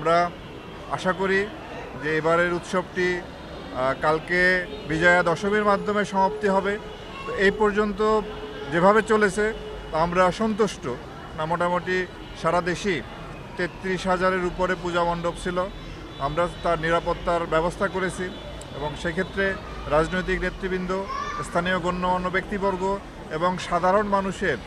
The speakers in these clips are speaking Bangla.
আমরা আশা করি যে এবারের উৎসবটি কালকে বিজয়া দশমীর মাধ্যমে সমাপ্তি হবে। তো এই পর্যন্ত যেভাবে চলেছে আমরা সন্তুষ্ট। না, মোটামুটি সারা দেশেই 33,000-এর উপরে পূজা মণ্ডপ ছিল। আমরা তার নিরাপত্তার ব্যবস্থা করেছি এবং সেক্ষেত্রে রাজনৈতিক নেতৃবৃন্দ, স্থানীয় গণ্যমান্য ব্যক্তিবর্গ এবং সাধারণ মানুষের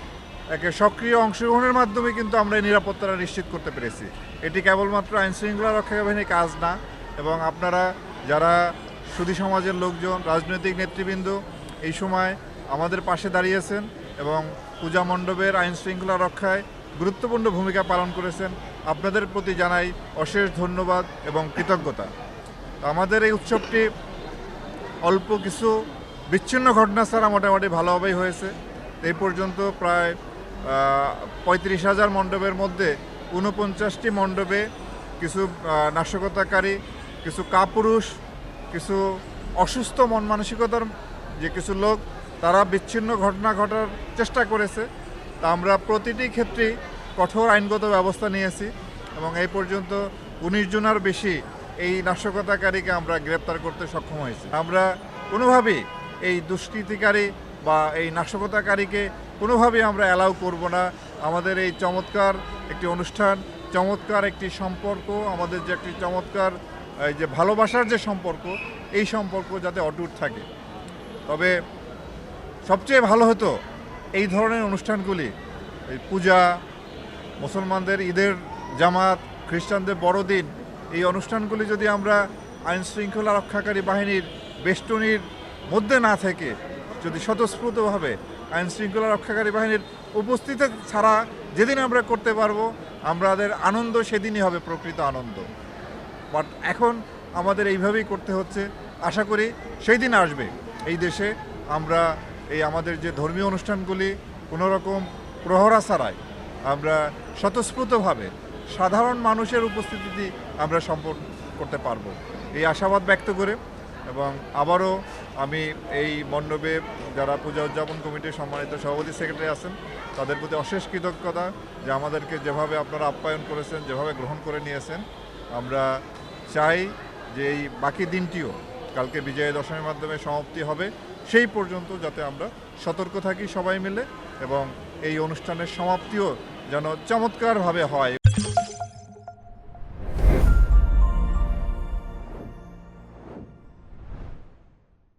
একে সক্রিয় অংশগ্রহণের মাধ্যমে কিন্তু আমরা এই নিরাপত্তাটা নিশ্চিত করতে পেরেছি। এটি কেবলমাত্র আইনশৃঙ্খলা রক্ষাকারী বাহিনীর কাজ না, এবং আপনারা যারা সুধী সমাজের লোকজন, রাজনৈতিক নেতৃবৃন্দ এই সময় আমাদের পাশে দাঁড়িয়েছেন এবং পূজা মণ্ডপের আইনশৃঙ্খলা রক্ষায় গুরুত্বপূর্ণ ভূমিকা পালন করেছেন, আপনাদের প্রতি জানাই অশেষ ধন্যবাদ এবং কৃতজ্ঞতা। আমাদের এই উৎসবটি অল্প কিছু বিচ্ছিন্ন ঘটনা ছাড়া মোটামুটি ভালোভাবেই হয়েছে। এই পর্যন্ত প্রায় 35,000 মণ্ডপের মধ্যে 49টি মণ্ডপে কিছু নাশকতাকারী, কিছু কাপুরুষ, কিছু অসুস্থ মন মানসিকতার যে কিছু লোক, তারা বিচ্ছিন্ন ঘটনা ঘটার চেষ্টা করেছে। তা আমরা প্রতিটি ক্ষেত্রেই কঠোর আইনগত ব্যবস্থা নিয়েছি এবং এই পর্যন্ত 19 জনের বেশি এই নাশকতাকারীকে আমরা গ্রেপ্তার করতে সক্ষম হয়েছি। আমরা কোনোভাবেই এই দুষ্কৃতিকারী বা এই নাশকতাকারীকে কোনোভাবেই আমরা অ্যালাউ করব না। আমাদের এই চমৎকার একটি অনুষ্ঠান, চমৎকার একটি সম্পর্ক, আমাদের যে একটি চমৎকার এই যে ভালোবাসার যে সম্পর্ক, এই সম্পর্ক যাতে অটুট থাকে। তবে সবচেয়ে ভালো হতো এই ধরনের অনুষ্ঠানগুলি, এই পূজা, মুসলমানদের ঈদের জামাত, খ্রিস্টানদের বড়দিন, এই অনুষ্ঠানগুলি যদি আমরা আইনশৃঙ্খলা রক্ষাকারী বাহিনীর বেষ্টনীর মধ্যে না থেকে যদি স্বতঃস্ফূর্তভাবে আইনশৃঙ্খলা রক্ষাকারী বাহিনীর উপস্থিতি ছাড়া যেদিন আমরা করতে পারবো, আমাদের আনন্দ সেদিনই হবে প্রকৃত আনন্দ। বাট এখন আমাদের এইভাবেই করতে হচ্ছে। আশা করি সেই দিন আসবে এই দেশে আমরা এই আমাদের যে ধর্মীয় অনুষ্ঠানগুলি কোনো রকম প্রহরা ছাড়াই আমরা স্বতঃস্ফূর্তভাবে সাধারণ মানুষের উপস্থিতিতে আমরা সম্পন্ন করতে পারবো, এই আশাবাদ ব্যক্ত করে। এবং আবারও আমি এই মণ্ডপে যারা পূজা উদযাপন কমিটির সম্মানিত সভাপতি সেক্রেটারি আছেন, তাদের প্রতি অশেষ কৃতজ্ঞতা যে আমাদেরকে যেভাবে আপনারা আপ্যায়ন করেছেন, যেভাবে গ্রহণ করে নিয়েছেন। আমরা চাই যে এই বাকি দিনটিও কালকে বিজয়া দশমীর মাধ্যমে সমাপ্তি হবে, সেই পর্যন্ত যাতে আমরা সতর্ক থাকি সবাই মিলে এবং এই অনুষ্ঠানের সমাপ্তিও যেন চমৎকারভাবে হয়।